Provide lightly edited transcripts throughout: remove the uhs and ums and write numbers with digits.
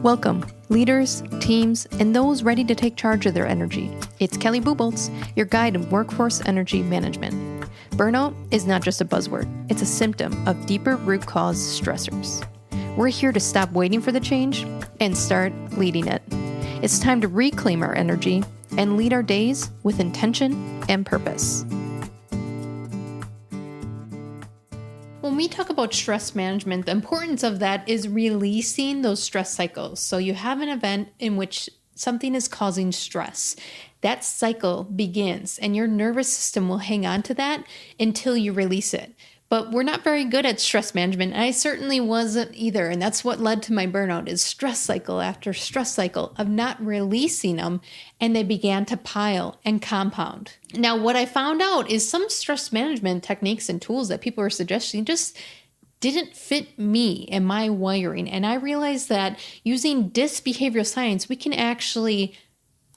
Welcome, leaders, teams, and those ready to take charge of their energy. It's Kelly Buboltz, your guide in workforce energy management. Burnout is not just a buzzword, it's a symptom of deeper root cause stressors. We're here to stop waiting for the change and start leading it. It's time to reclaim our energy and lead our days with intention and purpose. When we talk about stress management, the importance of that is releasing those stress cycles. So you have an event in which something is causing stress. That cycle begins and your nervous system will hang on to that until you release it. But we're not very good at stress management. I certainly wasn't either. And that's what led to my burnout is stress cycle after stress cycle of not releasing them. And they began to pile and compound. Now, what I found out is some stress management techniques and tools that people are suggesting just didn't fit me and my wiring. And I realized that using DISC behavioral science, we can actually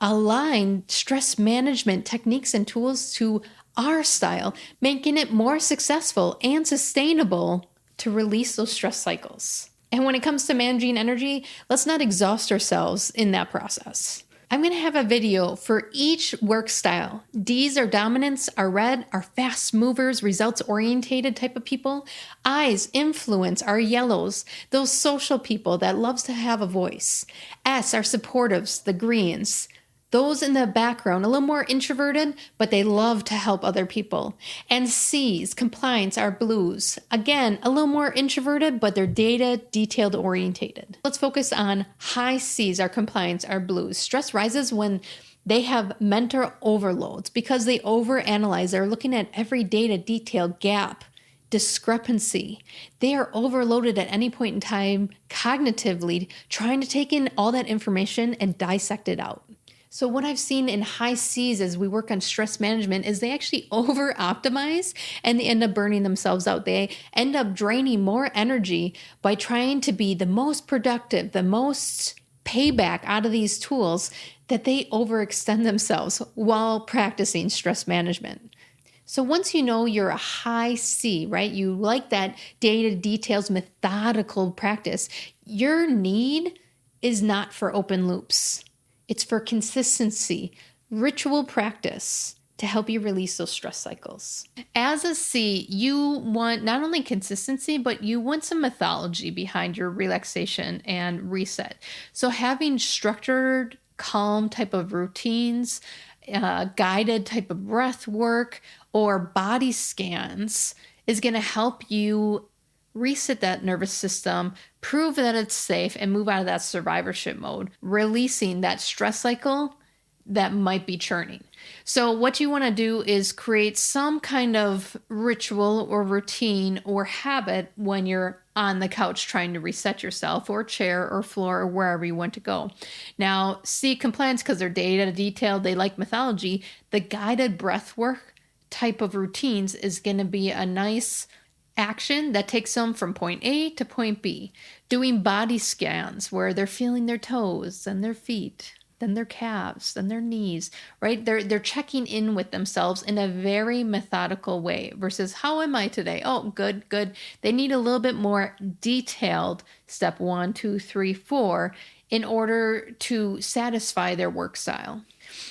align stress management techniques and tools to our style, making it more successful and sustainable to release those stress cycles. And when it comes to managing energy, let's not exhaust ourselves in that process. I'm going to have a video for each work style. D's are dominance, are red, are fast movers, results orientated type of people. I's, influence, are yellows, those social people that loves to have a voice. S are supportives, the greens. Those in the background, a little more introverted, but they love to help other people. And C's, compliance, are blues. Again, a little more introverted, but they're data detailed orientated. Let's focus on high C's, are compliance, are blues. Stress rises when they have mental overloads because they overanalyze. They're looking at every data detailed gap, discrepancy. They are overloaded at any point in time cognitively, trying to take in all that information and dissect it out. So what I've seen in high C's as we work on stress management is they actually over-optimize and they end up burning themselves out. They end up draining more energy by trying to be the most productive, the most payback out of these tools that they overextend themselves while practicing stress management. So once you know you're a high C, right? You like that data details, methodical practice. Your need is not for open loops. It's for consistency, ritual practice to help you release those stress cycles. As a C, you want not only consistency, but you want some mythology behind your relaxation and reset. So having structured, calm type of routines, guided type of breath work, or body scans is going to help you reset that nervous system, prove that it's safe, and move out of that survivorship mode, releasing that stress cycle that might be churning. So what you want to do is create some kind of ritual or routine or habit when you're on the couch trying to reset yourself, or chair or floor or wherever you want to go. Now, C compliance, because they're data detailed, they like mythology, the guided breath work type of routines is going to be a nice action that takes them from point A to point B. Doing body scans where they're feeling their toes and their feet, then their calves, then their knees, right? They're checking in with themselves in a very methodical way versus how am I today? Oh, good. They need a little bit more detailed step 1, 2, 3, 4 in order to satisfy their work style.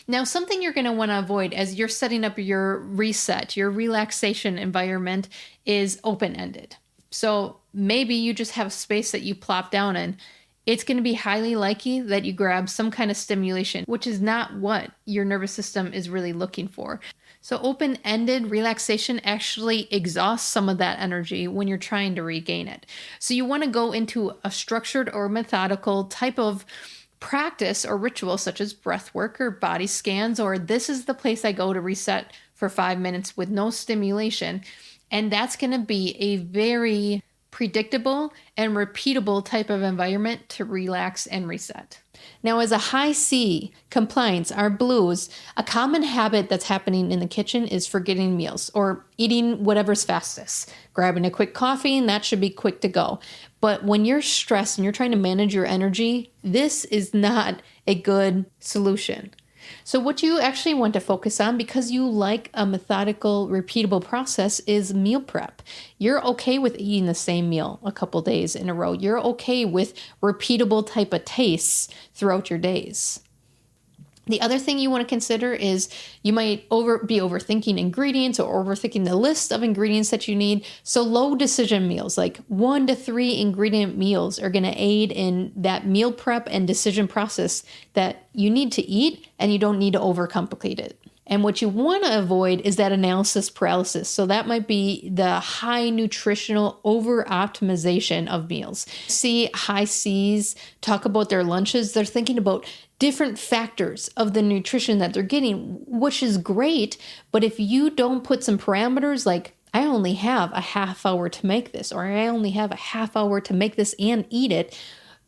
Now, something you're going to want to avoid as you're setting up your reset, your relaxation environment is open-ended. So maybe you just have space that you plop down in. It's going to be highly likely that you grab some kind of stimulation, which is not what your nervous system is really looking for. So open-ended relaxation actually exhausts some of that energy when you're trying to regain it. So you want to go into a structured or methodical type of practice or ritual such as breath work or body scans, or this is the place I go to reset for 5 minutes with no stimulation. And that's going to be a very predictable and repeatable type of environment to relax and reset. Now, as a high C, compliance, our blues, a common habit that's happening in the kitchen is forgetting meals or eating whatever's fastest, grabbing a quick coffee, and that should be quick to go. But when you're stressed and you're trying to manage your energy, this is not a good solution. So what you actually want to focus on, because you like a methodical, repeatable process, is meal prep. You're okay with eating the same meal a couple days in a row. You're okay with repeatable type of tastes throughout your days. The other thing you want to consider is you might be overthinking ingredients or overthinking the list of ingredients that you need. So low decision meals, like 1 to 3 ingredient meals, are going to aid in that meal prep and decision process that you need to eat, and you don't need to overcomplicate it. And what you want to avoid is that analysis paralysis. So that might be the high nutritional over optimization of meals. See high C's talk about their lunches. They're thinking about different factors of the nutrition that they're getting, which is great. But if you don't put some parameters like, I only have a half hour to make this, or I only have a half hour to make this and eat it,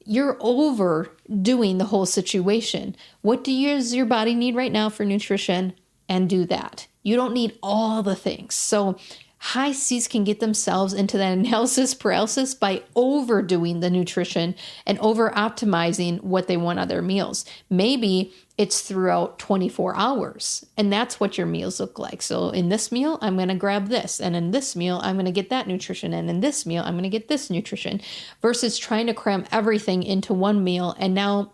you're overdoing the whole situation. What does your body need right now for nutrition? And do that. You don't need all the things. So high C's can get themselves into that analysis paralysis by overdoing the nutrition and over optimizing what they want on their meals. Maybe it's throughout 24 hours, and that's what your meals look like. So in this meal, I'm going to grab this, and in this meal, I'm going to get that nutrition, and in this meal, I'm going to get this nutrition, versus trying to cram everything into one meal, and now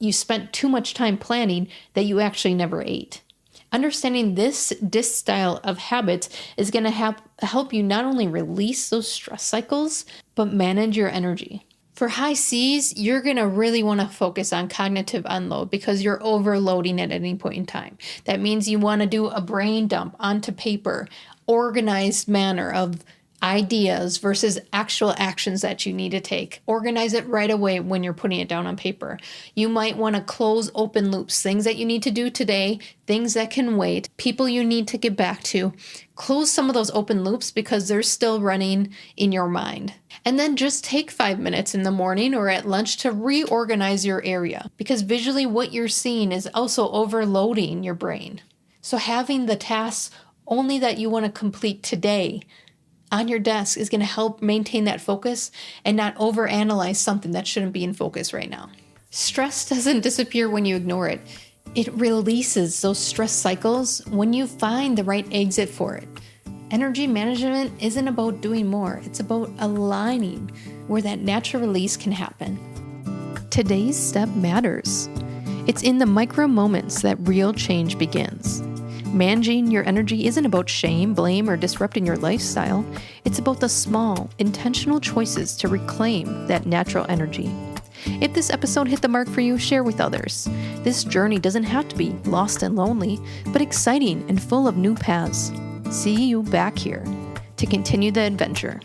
you spent too much time planning that you actually never ate. Understanding this style of habits is going to help you not only release those stress cycles, but manage your energy. For high C's, you're going to really want to focus on cognitive unload because you're overloading at any point in time. That means you want to do a brain dump onto paper, organized manner of ideas versus actual actions that you need to take. Organize it right away when you're putting it down on paper. You might want to close open loops, things that you need to do today, things that can wait, people you need to get back to. Close some of those open loops because they're still running in your mind. And then just take 5 minutes in the morning or at lunch to reorganize your area, because visually what you're seeing is also overloading your brain. So having the tasks only that you want to complete today on your desk is going to help maintain that focus and not overanalyze something that shouldn't be in focus right now. Stress doesn't disappear when you ignore it. It releases those stress cycles when you find the right exit for it. Energy management isn't about doing more. It's about aligning where that natural release can happen. Today's step matters. It's in the micro moments that real change begins. Managing your energy isn't about shame, blame, or disrupting your lifestyle. It's about the small, intentional choices to reclaim that natural energy. If this episode hit the mark for you, share with others. This journey doesn't have to be lost and lonely, but exciting and full of new paths. See you back here to continue the adventure.